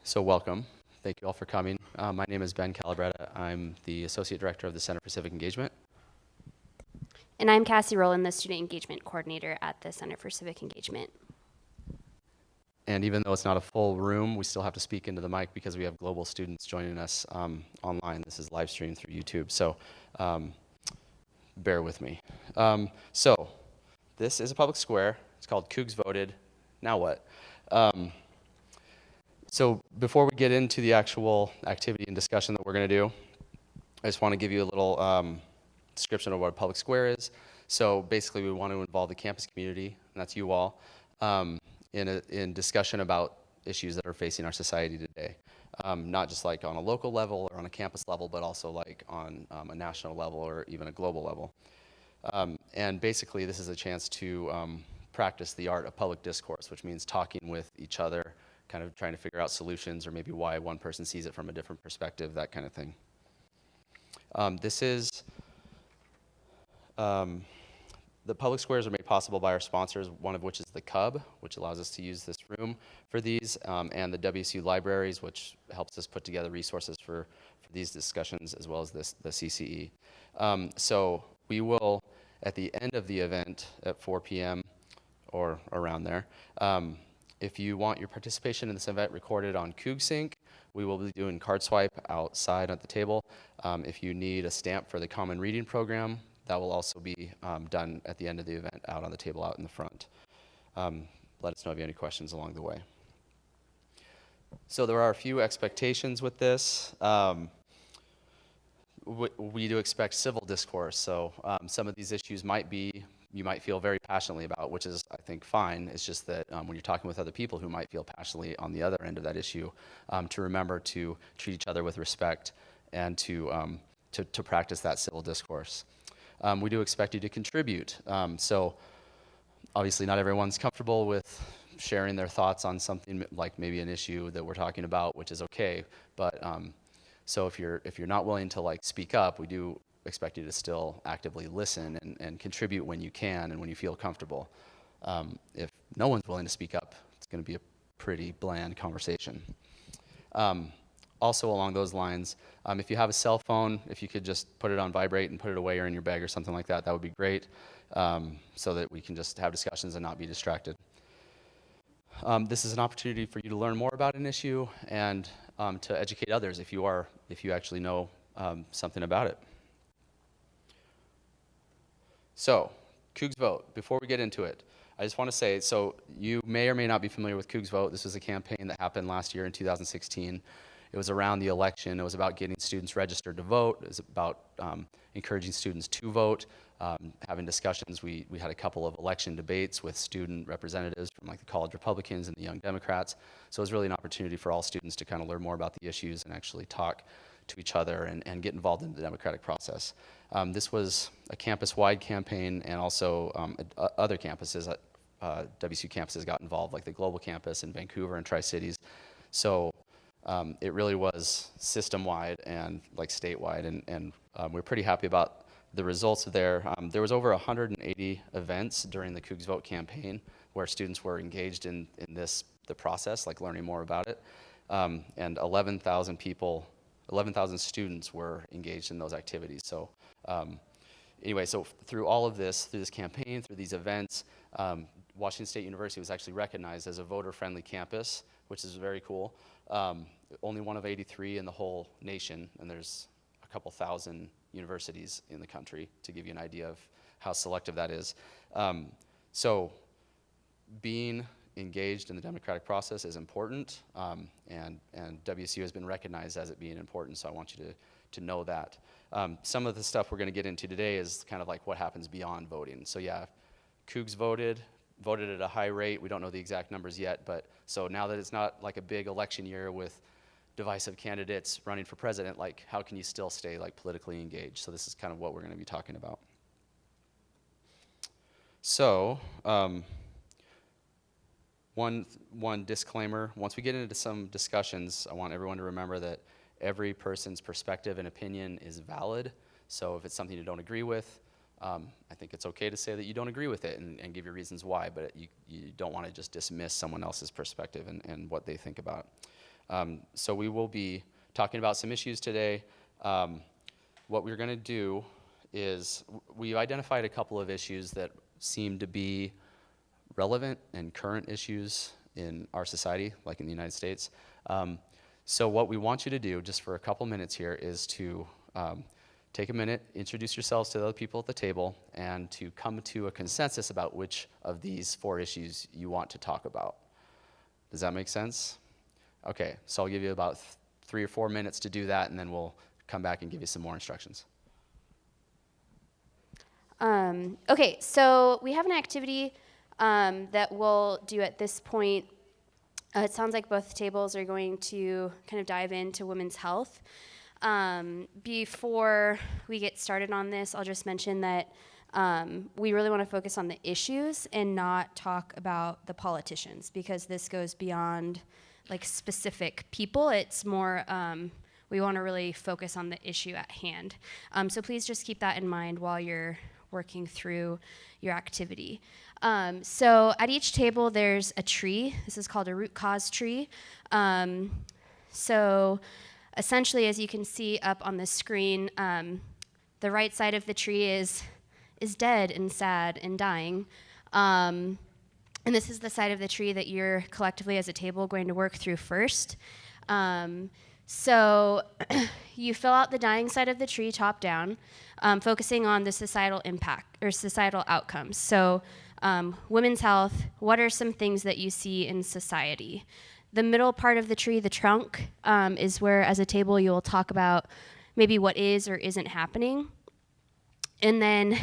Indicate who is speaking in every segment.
Speaker 1: So welcome. Thank you all for coming. My name is Ben Calabretta. I'm the Associate Director of the Center for Civic Engagement.
Speaker 2: And I'm Cassie Rowland, the Student Engagement Coordinator at the Center for Civic Engagement.
Speaker 1: And even though it's not a full room, we still have to speak into the mic because we have global students joining us online. This is live streamed through YouTube, so bear with me. So this is a public square. It's called Cougs Voted. Now what? So before we get into the actual activity and discussion that we're going to do, I just want to give you a little description of what a public square is. So basically, we want to involve the campus community, and that's you all, in discussion about issues that are facing our society today. Not just like on a local level or on a campus level, but also like on a national level or even a global level. And basically, this is a chance to practice the art of public discourse, which means talking with each other, kind of trying to figure out solutions or maybe why one person sees it from a different perspective, that kind of thing. This is, the public squares are made possible by our sponsors, one of which is the Cub, which allows us to use this room for these, and the WSU Libraries, which helps us put together resources for these discussions, as well as the CCE. So we will, at the end of the event at 4 p.m. or around there, if you want your participation in this event recorded on Cougsync, we will be doing card swipe outside at the table. If you need a stamp for the Common Reading Program, that will also be done at the end of the event out on the table out in the front. Let us know if you have any questions along the way. So there are a few expectations with this. We do expect civil discourse, so some of these issues you might feel very passionately about, which is, I think, fine. It's just that when you're talking with other people who might feel passionately on the other end of that issue, to remember to treat each other with respect and to practice that civil discourse. We do expect you to contribute. So obviously not everyone's comfortable with sharing their thoughts on something like maybe an issue that we're talking about, which is okay. But so if you're not willing to like speak up, we do expect you to still actively listen and contribute when you can and when you feel comfortable. If no one's willing to speak up, it's going to be a pretty bland conversation. Also along those lines, if you have a cell phone, if you could just put it on vibrate and put it away or in your bag or something like that, that would be great, so that we can just have discussions and not be distracted. This is an opportunity for you to learn more about an issue and to educate others if you actually know something about it. So, Cougs Vote. Before we get into it, I just want to say, so you may or may not be familiar with Cougs Vote. This was a campaign that happened last year in 2016. It was around the election. It was about getting students registered to vote. It was about encouraging students to vote, having discussions. We had a couple of election debates with student representatives from like the College Republicans and the Young Democrats. So it was really an opportunity for all students to kind of learn more about the issues and actually talk to each other and get involved in the democratic process. This was a campus-wide campaign, and also other campuses, WSU campuses got involved, like the global campus in Vancouver and Tri-Cities. So it really was system-wide and like statewide, and we're pretty happy about the results there. There was over 180 events during the Cougs Vote campaign where students were engaged in the process, like learning more about it, and 11,000 students were engaged in those activities. So anyway, so through all of this, through this campaign, through these events, Washington State University was actually recognized as a voter-friendly campus, which is very cool. Only one of 83 in the whole nation, and there's a couple thousand universities in the country, to give you an idea of how selective that is. So being engaged in the democratic process is important, and WSU has been recognized as it being important, so I want you to know that. Some of the stuff we're going to get into today is kind of like what happens beyond voting. So yeah, Cougs voted at a high rate. We don't know the exact numbers yet, but so now that it's not like a big election year with divisive candidates running for president, like how can you still stay like politically engaged? So this is kind of what we're going to be talking about. So one disclaimer, once we get into some discussions, I want everyone to remember that every person's perspective and opinion is valid. So if it's something you don't agree with, I think it's okay to say that you don't agree with it and give your reasons why, but you don't want to just dismiss someone else's perspective and what they think about. So we will be talking about some issues today. What we're going to do is we've identified a couple of issues that seem to be relevant and current issues in our society, like in the United States. So what we want you to do, just for a couple minutes here, is to take a minute, introduce yourselves to the other people at the table, and to come to a consensus about which of these 4 issues you want to talk about. Does that make sense? Okay, so I'll give you about 3 or 4 minutes to do that, and then we'll come back and give you some more instructions.
Speaker 2: Okay, so we have an activity that we'll do at this point. It sounds like both tables are going to kind of dive into women's health. Before we get started on this, I'll just mention that we really want to focus on the issues and not talk about the politicians, because this goes beyond like specific people. It's more, we want to really focus on the issue at hand. So please just keep that in mind while you're working through your activity. So at each table there's a tree. This is called a root cause tree. So essentially, as you can see up on the screen, the right side of the tree is dead and sad and dying. And this is the side of the tree that you're collectively as a table going to work through first. So you fill out the dying side of the tree top down, focusing on the societal impact or societal outcomes. So women's health, what are some things that you see in society? The middle part of the tree, the trunk, is where as a table you'll talk about maybe what is or isn't happening. And then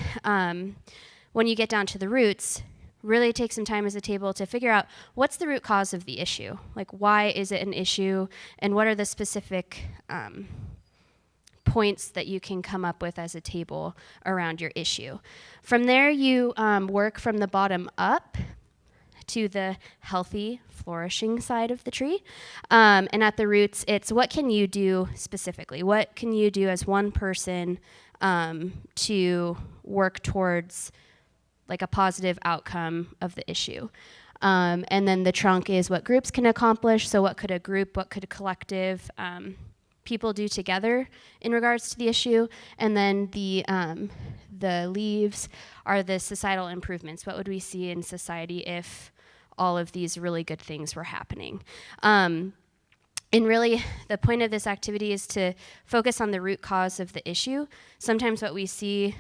Speaker 2: when you get down to the roots, really take some time as a table to figure out what's the root cause of the issue. Like, why is it an issue, and what are the specific points that you can come up with as a table around your issue. From there, you work from the bottom up to the healthy, flourishing side of the tree. And at the roots, it's what can you do specifically? What can you do as one person to work towards like a positive outcome of the issue? And then the trunk is what groups can accomplish. So what could a group, what could a collective people do together in regards to the issue? And then the leaves are the societal improvements. What would we see in society if all of these really good things were happening? And really, the point of this activity is to focus on the root cause of the issue. Sometimes what we see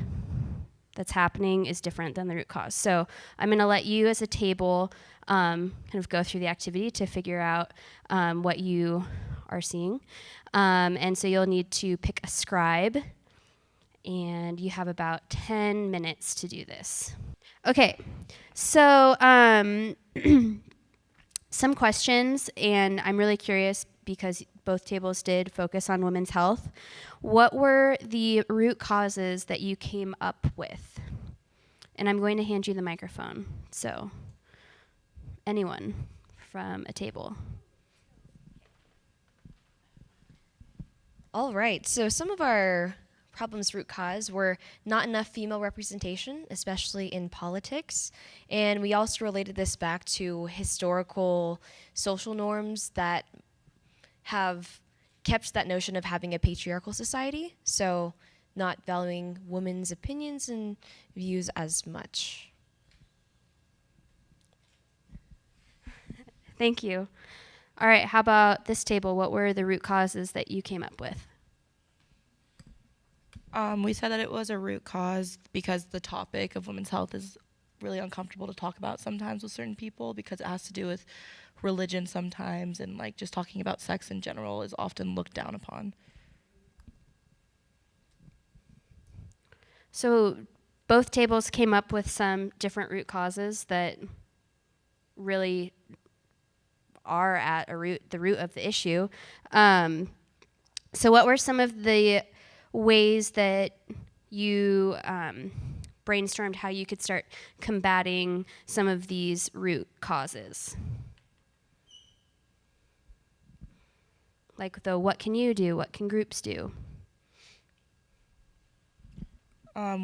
Speaker 2: that's happening is different than the root cause. So I'm going to let you as a table kind of go through the activity to figure out what you are seeing. And so you'll need to pick a scribe, and you have about 10 minutes to do this. Okay, so some questions, and I'm really curious because both tables did focus on women's health. What were the root causes that you came up with? And I'm going to hand you the microphone. So anyone from a table.
Speaker 3: All right, so some of our problems root cause were not enough female representation, especially in politics. And we also related this back to historical social norms that have kept that notion of having a patriarchal society, so not valuing women's opinions and views as much.
Speaker 2: Thank you. All right, how about this table? What were the root causes that you came up with?
Speaker 4: We said that it was a root cause because the topic of women's health is really uncomfortable to talk about sometimes with certain people, because it has to do with religion sometimes, and like just talking about sex in general is often looked down upon.
Speaker 2: So both tables came up with some different root causes that really are at the root of the issue. So what were some of the ways that you brainstormed how you could start combating some of these root causes? Like what can you do? What can groups do?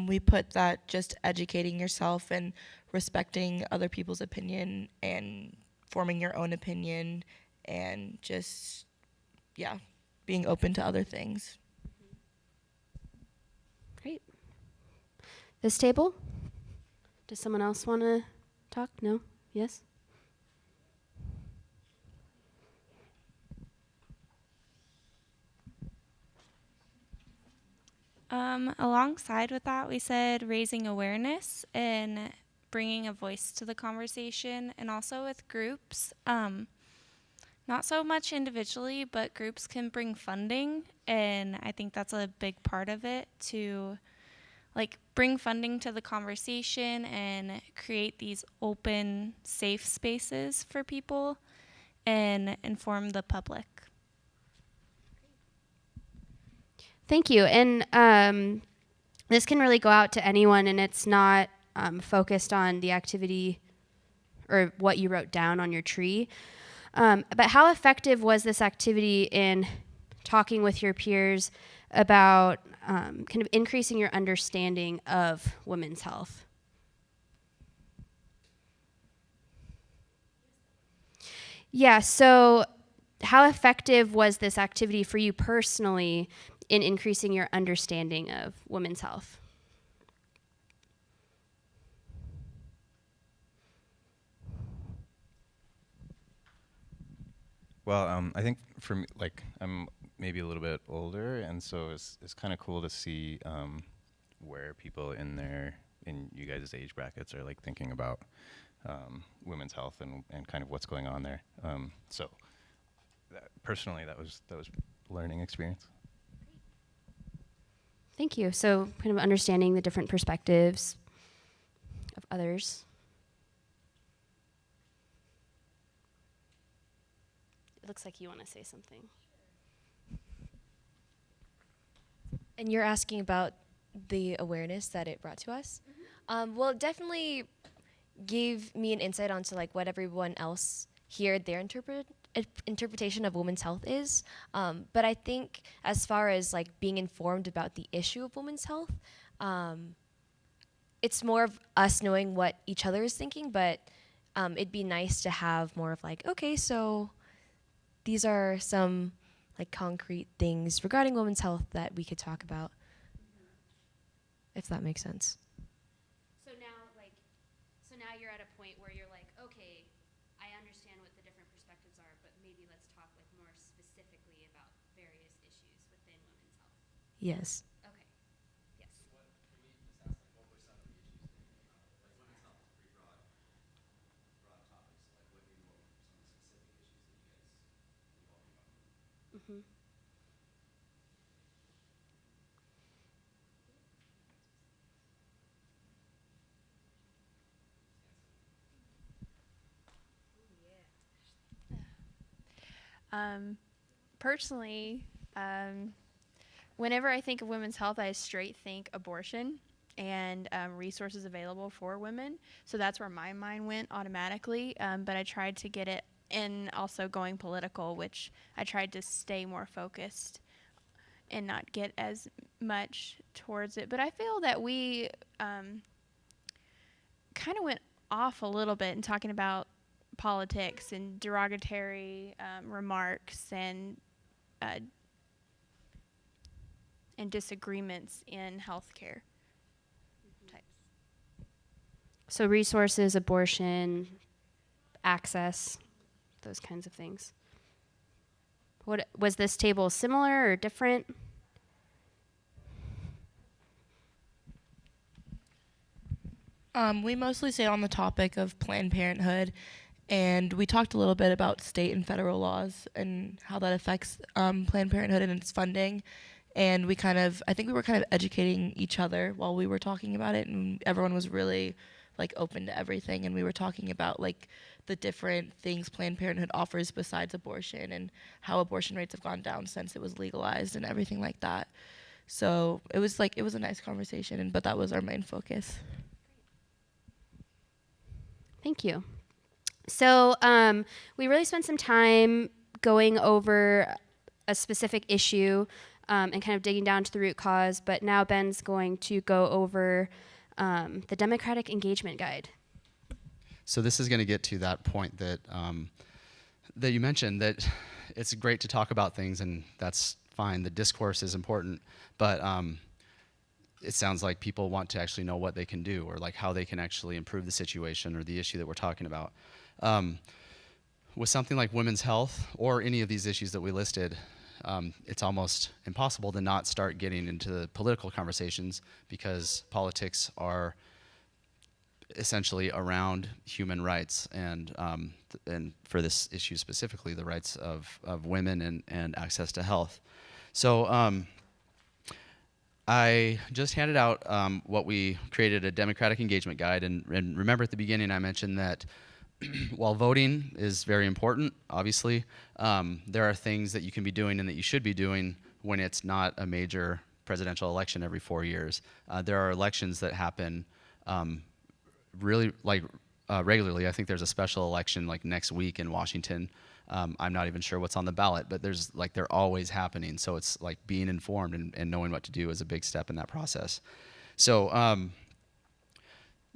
Speaker 4: We put that just educating yourself and respecting other people's opinion and forming your own opinion and just yeah, being open to other things.
Speaker 2: Great. This table? Does someone else want to talk? No? Yes?
Speaker 5: Alongside with that, we said raising awareness and bringing a voice to the conversation, and also with groups. Not so much individually, but groups can bring funding, and I think that's a big part of it to like bring funding to the conversation and create these open, safe spaces for people and inform the public.
Speaker 2: Thank you. And this can really go out to anyone, and it's not focused on the activity or what you wrote down on your tree. But how effective was this activity in talking with your peers about kind of increasing your understanding of women's health? Yeah, so how effective was this activity for you personally in increasing your understanding of women's health?
Speaker 6: Well, I think for me, like, I'm maybe a little bit older, and so it's kind of cool to see where people in you guys' age brackets are like thinking about women's health and kind of what's going on there. So personally, that was a learning experience.
Speaker 2: Thank you. So kind of understanding the different perspectives of others. It looks like you want to say something.
Speaker 3: And you're asking about the awareness that it brought to us? Well, it definitely gave me an insight onto like what everyone else here, their interpretation of women's health is. But I think as far as like being informed about the issue of women's health, it's more of us knowing what each other is thinking, but it'd be nice to have more of like, okay, so these are some like concrete things regarding women's health that we could talk about, if that makes sense.
Speaker 2: So now you're at a point where you're like, okay, I understand what the different perspectives are, but maybe let's talk like more specifically about various issues within women's health.
Speaker 3: Yes.
Speaker 2: Okay. Yes.
Speaker 1: What, can we just ask like what were some of the issues that you came up with? Like women's health is a pretty broad topic, so like what were some of the specific issues that you all came up with?
Speaker 2: Mm-hmm.
Speaker 7: Personally, whenever I think of women's health, I straight think abortion and resources available for women. So that's where my mind went automatically. But I tried to get it, and also going political, which I tried to stay more focused and not get as much towards it. But I feel that we kind of went off a little bit in talking about politics and derogatory remarks and disagreements in healthcare types.
Speaker 2: So resources, abortion, access, those kinds of things. What was this table similar or different?
Speaker 4: We mostly stayed on the topic of Planned Parenthood, and we talked a little bit about state and federal laws and how that affects Planned Parenthood and its funding. And I think we were kind of educating each other while we were talking about it, and everyone was really like open to everything. And we were talking about like the different things Planned Parenthood offers besides abortion and how abortion rates have gone down since it was legalized and everything like that. So it was a nice conversation, but that was our main focus.
Speaker 2: Thank you. So we really spent some time going over a specific issue and kind of digging down to the root cause, but now Ben's going to go over the Democratic Engagement Guide.
Speaker 1: So this is going to get to that point that that you mentioned that it's great to talk about things, and that's fine. The discourse is important, but it sounds like people want to actually know what they can do, or like how they can actually improve the situation or the issue that we're talking about. With something like women's health or any of these issues that we listed, it's almost impossible to not start getting into the political conversations, because politics are essentially around human rights, and for this issue specifically, the rights of women and access to health. So I just handed out what we created, a democratic engagement guide, and remember at the beginning I mentioned that while voting is very important, obviously, there are things that you can be doing and that you should be doing when it's not a major presidential election every 4 years. There are elections that happen really regularly. I think there's a special election like next week in Washington. I'm not even sure what's on the ballot, but they're always happening. So it's like being informed and knowing what to do is a big step in that process. So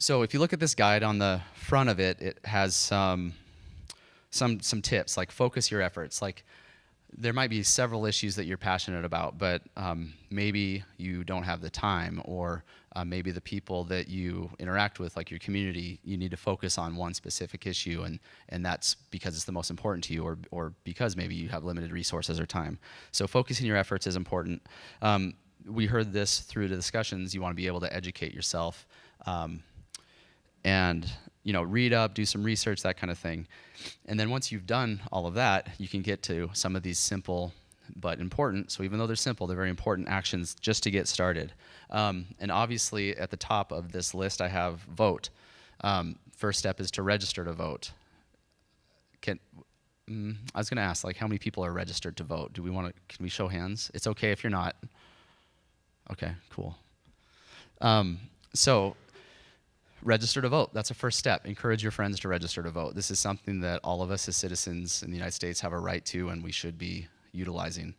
Speaker 1: so if you look at this guide, on the front of it, it has some tips, like focus your efforts. Like there might be several issues that you're passionate about, but maybe you don't have the time, or maybe the people that you interact with, like your community, you need to focus on one specific issue, and that's because it's the most important to you, or because maybe you have limited resources or time. So focusing your efforts is important. We heard this through the discussions. You want to be able to educate yourself, and read up, do some research, that kind of thing. And then once you've done all of that, you can get to some of these simple but important, so even though they're simple, they're very important actions just to get started. And obviously at the top of this list I have vote. First step is to register to vote. I was going to ask, like, how many people are registered to vote? Can we show hands? It's okay if you're not. Okay, cool. So register to vote. That's a first step. Encourage your friends to register to vote. This is something that all of us as citizens in the United States have a right to, and we should be utilizing.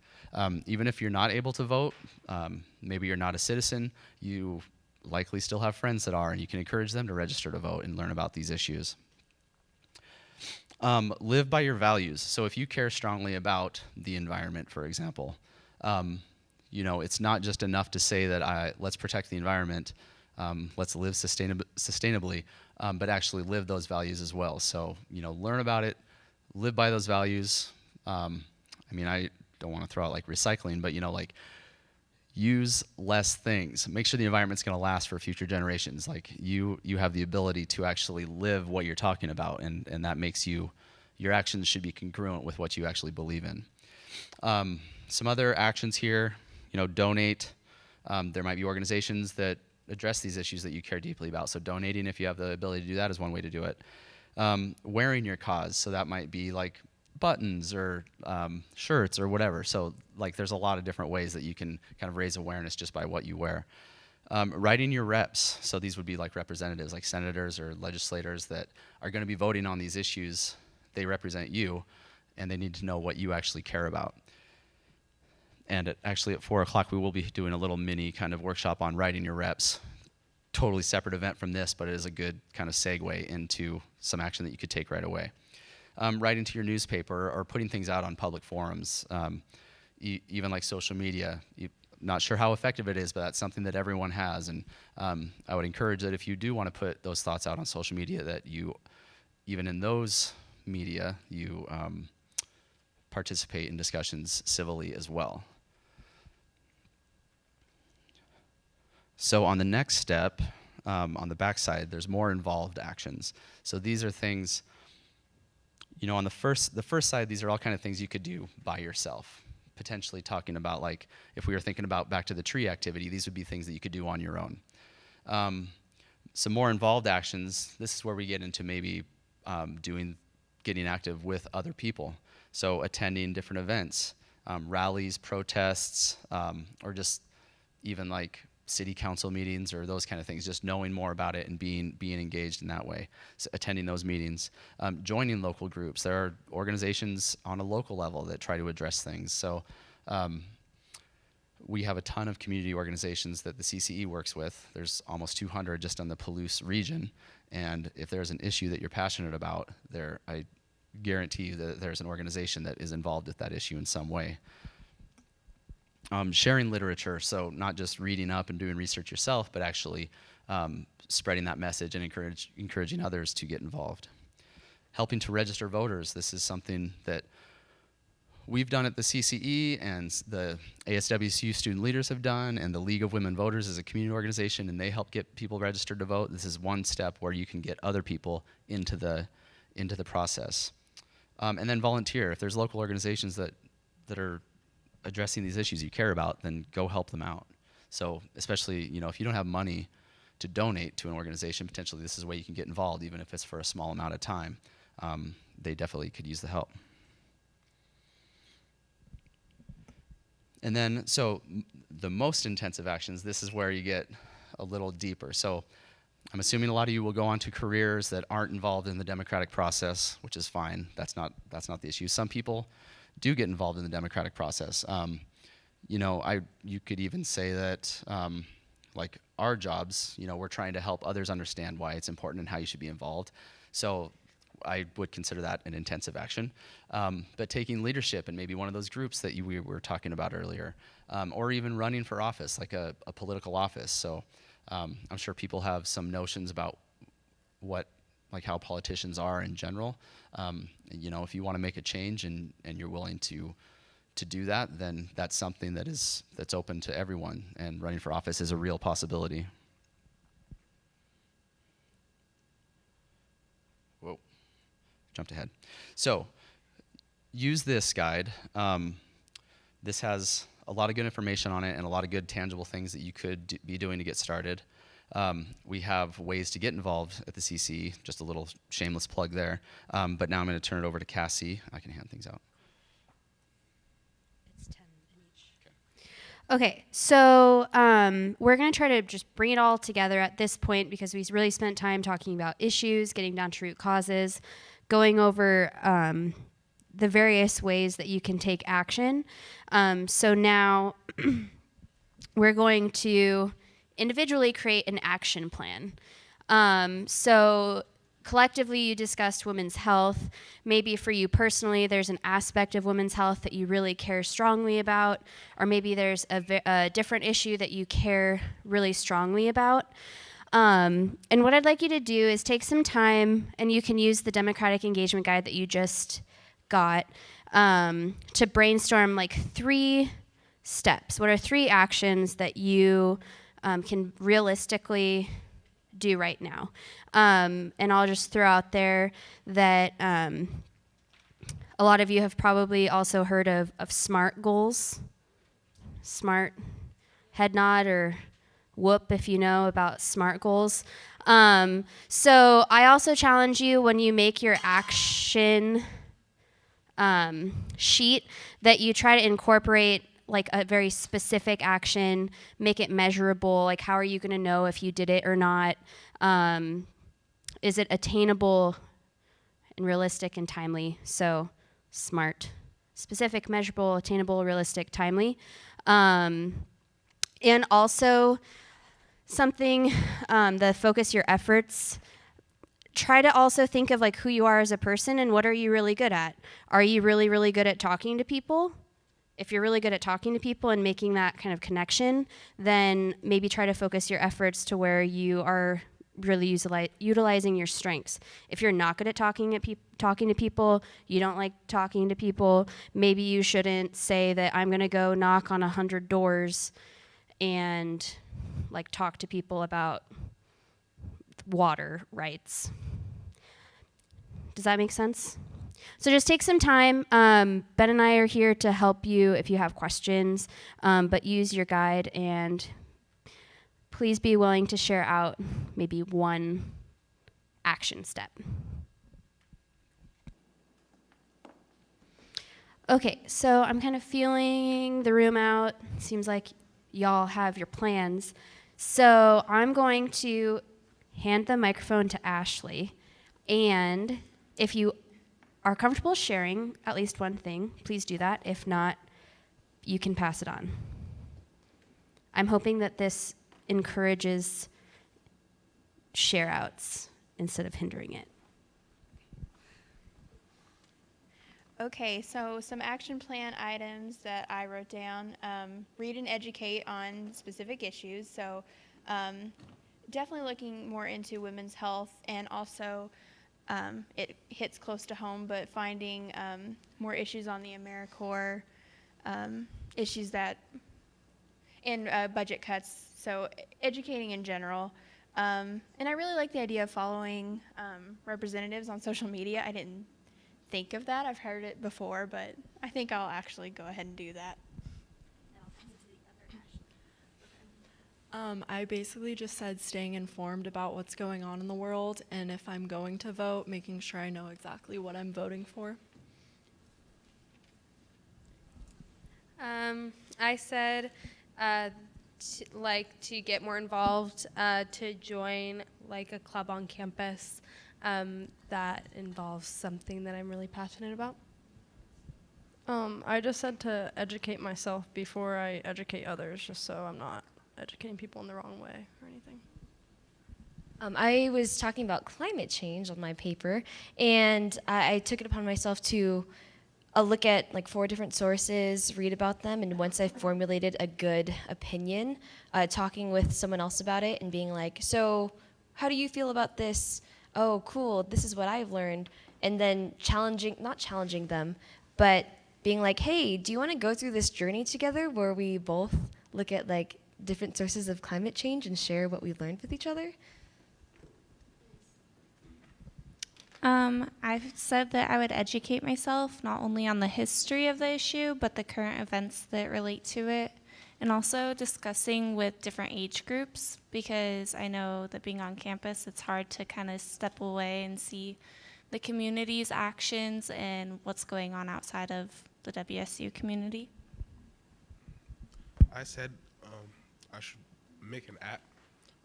Speaker 1: Even if you're not able to vote, maybe you're not a citizen, you likely still have friends that are, and you can encourage them to register to vote and learn about these issues. Live by your values. So if you care strongly about the environment, for example, it's not just enough to say that let's protect the environment, let's live sustainably, but actually live those values as well. So, learn about it, live by those values. I don't want to throw out like recycling, but use less things. Make sure the environment's going to last for future generations. Like you have the ability to actually live what you're talking about, and that makes your actions should be congruent with what you actually believe in. Some other actions here, donate. There might be organizations that address these issues that you care deeply about. So donating, if you have the ability to do that, is one way to do it. Wearing your cause. So that might be like buttons or shirts or whatever. So there's a lot of different ways that you can kind of raise awareness just by what you wear. Writing your reps. So these would be like representatives, like senators or legislators that are going to be voting on these issues. They represent you, and they need to know what you actually care about. And actually at 4 o'clock, we will be doing a little mini kind of workshop on writing your reps. Totally separate event from this, but it is a good kind of segue into some action that you could take right away. Writing to your newspaper or putting things out on public forums, even like social media. Not sure how effective it is, but that's something that everyone has. And I would encourage that if you do want to put those thoughts out on social media, that you, even in those media, you participate in discussions civilly as well. So on the next step, on the backside, there's more involved actions. So these are things, on the first side, these are all kind of things you could do by yourself. Potentially talking about, like, if we were thinking about back to the tree activity, these would be things that you could do on your own. Some more involved actions, this is where we get into maybe getting active with other people. So attending different events, rallies, protests, or just even like city council meetings or those kind of things, just knowing more about it and being engaged in that way. So attending those meetings, joining local groups. There are organizations on a local level that try to address things. So we have a ton of community organizations that the CCE works with. There's almost 200 just on the Palouse region. And if there's an issue that you're passionate about, I guarantee you that there's an organization that is involved with that issue in some way. Sharing literature, so not just reading up and doing research yourself, but actually spreading that message and encouraging others to get involved. Helping to register voters. This is something that we've done at the CCE and the ASWCU student leaders have done, and the League of Women Voters is a community organization, and they help get people registered to vote. This is one step where you can get other people into the process. And then volunteer. If there's local organizations that are addressing these issues you care about, then go help them out. So especially, if you don't have money to donate to an organization, potentially this is a way you can get involved, even if it's for a small amount of time. They definitely could use the help. And then, so the most intensive actions, this is where you get a little deeper. So I'm assuming a lot of you will go on to careers that aren't involved in the democratic process, which is fine. That's not the issue. Some people do get involved in the democratic process. You could even say that, like our jobs, we're trying to help others understand why it's important and how you should be involved. So I would consider that an intensive action. But taking leadership in maybe one of those groups that we were talking about earlier, or even running for office, like a political office. So I'm sure people have some notions about how politicians are in general. If you want to make a change and you're willing to do that, then that's something that's open to everyone, and running for office is a real possibility. Whoa, jumped ahead. So use this guide. This has a lot of good information on it and a lot of good tangible things that you could be doing to get started. We have ways to get involved at the CC, just a little shameless plug there. But now I'm going to turn it over to Cassie. I can hand things out.
Speaker 2: It's 10 each. Okay, so we're going to try to just bring it all together at this point, because we really spent time talking about issues, getting down to root causes, going over the various ways that you can take action. So now we're going to individually create an action plan. So collectively, you discussed women's health. Maybe for you personally, there's an aspect of women's health that you really care strongly about, or maybe there's a different issue that you care really strongly about. And what I'd like you to do is take some time, and you can use the Democratic Engagement Guide that you just got to brainstorm like 3 steps. What are 3 actions that you can realistically do right now? And I'll just throw out there that a lot of you have probably also heard of SMART goals. SMART, head nod or whoop if you know about SMART goals. So I also challenge you, when you make your action sheet, that you try to incorporate like a very specific action, make it measurable. Like, how are you going to know if you did it or not? Is it attainable and realistic and timely? So SMART: specific, measurable, attainable, realistic, timely. And also something, the focus your efforts. Try to also think of like who you are as a person and what are you really good at. Are you really, really good at talking to people? If you're really good at talking to people and making that kind of connection, then maybe try to focus your efforts to where you are really utilizing your strengths. If you're not good at talking to people, you don't like talking to people, maybe you shouldn't say that I'm going to go knock on 100 doors and like talk to people about water rights. Does that make sense? So just take some time. Ben and I are here to help you if you have questions, but use your guide, and please be willing to share out maybe one action step. Okay, so I'm kind of feeling the room out. Seems like y'all have your plans. So I'm going to hand the microphone to Ashley, and if you are comfortable sharing at least one thing, please do that. If not, you can pass it on. I'm hoping that this encourages share outs instead of hindering it.
Speaker 7: Okay, so some action plan items that I wrote down. Read and educate on specific issues. So definitely looking more into women's health, and also it hits close to home, but finding more issues on the AmeriCorps, issues that, and budget cuts. So educating in general. And I really like the idea of following representatives on social media. I didn't think of that. I've heard it before, but I think I'll actually go ahead and do that.
Speaker 8: I basically just said staying informed about what's going on in the world, and if I'm going to vote, making sure I know exactly what I'm voting for.
Speaker 9: I said to get more involved, to join like a club on campus that involves something that I'm really passionate about.
Speaker 10: I just said to educate myself before I educate others, just so I'm not educating people in the wrong way or anything.
Speaker 3: I was talking about climate change on my paper, and I took it upon myself to look at like 4 different sources, read about them, and once I formulated a good opinion, talking with someone else about it and being like, so how do you feel about this? Oh, cool, this is what I've learned. And then not challenging them, but being like, hey, do you want to go through this journey together where we both look at like different sources of climate change and share what we've learned with each other?
Speaker 5: I've said that I would educate myself not only on the history of the issue, but the current events that relate to it, and also discussing with different age groups, because I know that being on campus, it's hard to kind of step away and see the community's actions and what's going on outside of the WSU community.
Speaker 11: I said I should make an app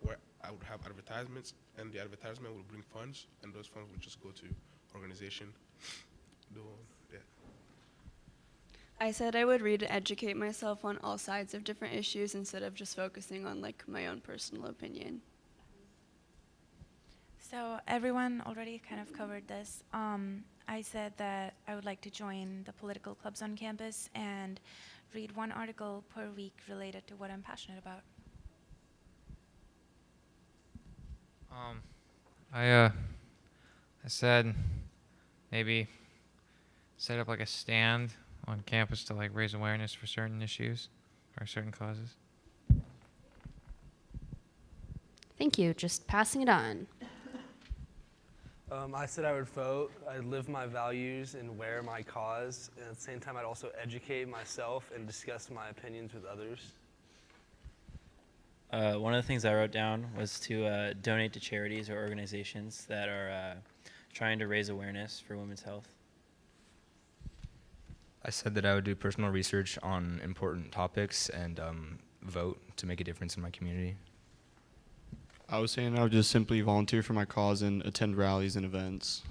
Speaker 11: where I would have advertisements, and the advertisement would bring funds, and those funds would just go to organization.
Speaker 8: I said I would read and educate myself on all sides of different issues instead of just focusing on like my own personal opinion.
Speaker 12: So everyone already kind of covered this. I said that I would like to join the political clubs on campus and read 1 article per week related to what I'm passionate about.
Speaker 13: I said maybe set up like a stand on campus to like raise awareness for certain issues or certain causes.
Speaker 2: Thank you. Just passing it on.
Speaker 14: I said I would vote, I'd live my values and wear my cause, and at the same time I'd also educate myself and discuss my opinions with others.
Speaker 15: One of the things I wrote down was to donate to charities or organizations that are trying to raise awareness for women's health.
Speaker 16: I said that I would do personal research on important topics and vote to make a difference in my community.
Speaker 17: I was saying I would just simply volunteer for my cause and attend rallies and events.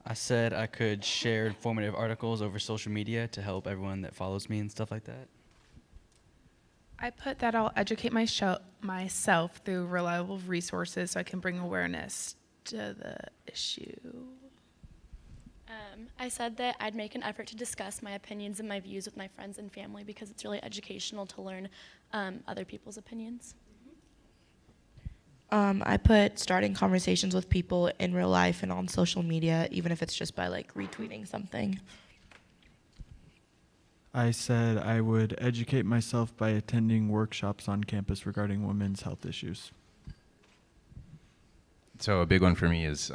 Speaker 18: I said I could share informative articles over social media to help everyone that follows me and stuff like that.
Speaker 19: I put that I'll educate myself through reliable resources so I can bring awareness to the issue.
Speaker 20: I said that I'd make an effort to discuss my opinions and my views with my friends and family because it's really educational to learn other people's opinions.
Speaker 4: I put starting conversations with people in real life and on social media, even if it's just by like retweeting something.
Speaker 21: I said I would educate myself by attending workshops on campus regarding women's health issues.
Speaker 6: So a big one for me is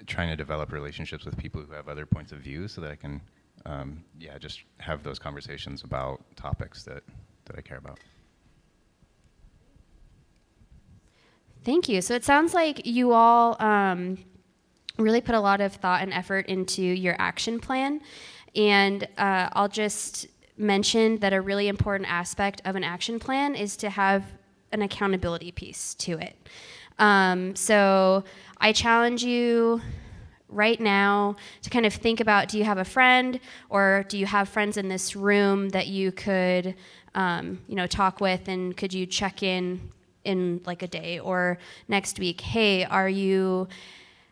Speaker 6: trying to develop relationships with people who have other points of view so that I can, just have those conversations about topics that I care about.
Speaker 2: Thank you. So it sounds like you all really put a lot of thought and effort into your action plan. And I'll just mention that a really important aspect of an action plan is to have an accountability piece to it. So I challenge you right now to kind of think about, do you have a friend or do you have friends in this room that you could talk with, and could you check in like a day or next week? Hey, are you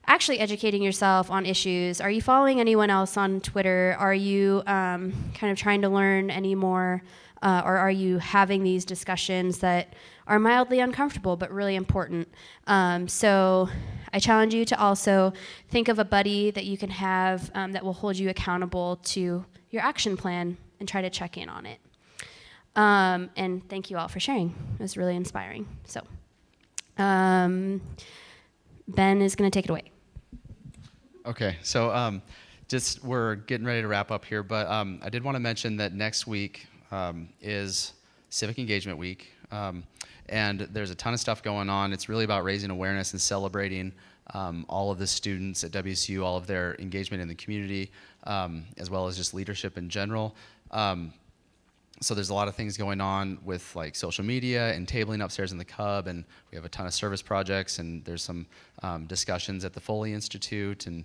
Speaker 2: actually educating yourself on issues. Are you following anyone else on Twitter? Are you kind of trying to learn any more? Or are you having these discussions that are mildly uncomfortable but really important? So I challenge you to also think of a buddy that you can have that will hold you accountable to your action plan and try to check in on it. And thank you all for sharing. It was really inspiring. So Ben is going to take it away.
Speaker 1: Okay, so just we're getting ready to wrap up here, but I did want to mention that next week is Civic Engagement Week, and there's a ton of stuff going on. It's really about raising awareness and celebrating all of the students at WSU, all of their engagement in the community, as well as just leadership in general. So there's a lot of things going on with like social media and tabling upstairs in the Cub, and we have a ton of service projects, and there's some discussions at the Foley Institute, and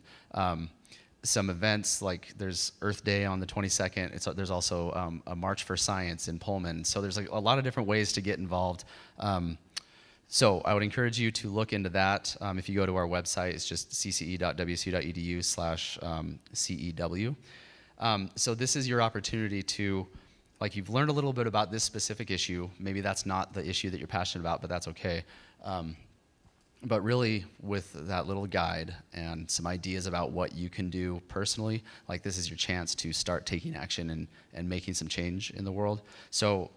Speaker 1: some events like there's Earth Day on the 22nd. There's also a March for Science in Pullman. So there's like a lot of different ways to get involved. So I would encourage you to look into that. If you go to our website, it's just cce.wsu.edu/CEW. So this is your opportunity to, like, you've learned a little bit about this specific issue. Maybe that's not the issue that you're passionate about, but that's okay. But really, with that little guide and some ideas about what you can do personally, like, this is your chance to start taking action and making some change in the world. So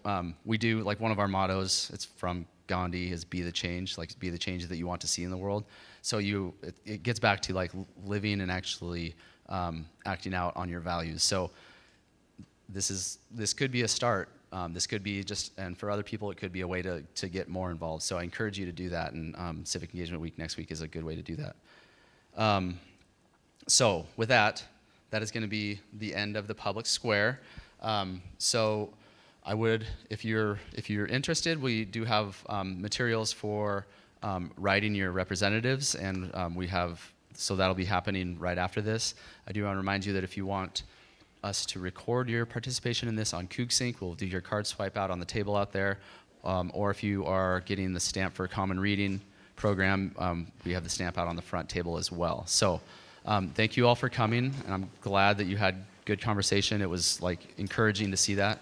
Speaker 1: we do, like, one of our mottos, it's from Gandhi, is be the change, like be the change that you want to see in the world. So it gets back to like living and actually acting out on your values. So this could be a start. This could be and for other people, it could be a way to get more involved. So I encourage you to do that, and Civic Engagement Week next week is a good way to do that. So with that is going to be the end of the public square. So I would, if you're interested, we do have materials for writing your representatives, and so that'll be happening right after this. I do want to remind you that if you want us to record your participation in this on Cougs, we'll do your card swipe out on the table out there, or if you are getting the stamp for a common reading program, we have the stamp out on the front table as well. So thank you all for coming, and I'm glad that you had good conversation. It was like encouraging to see that.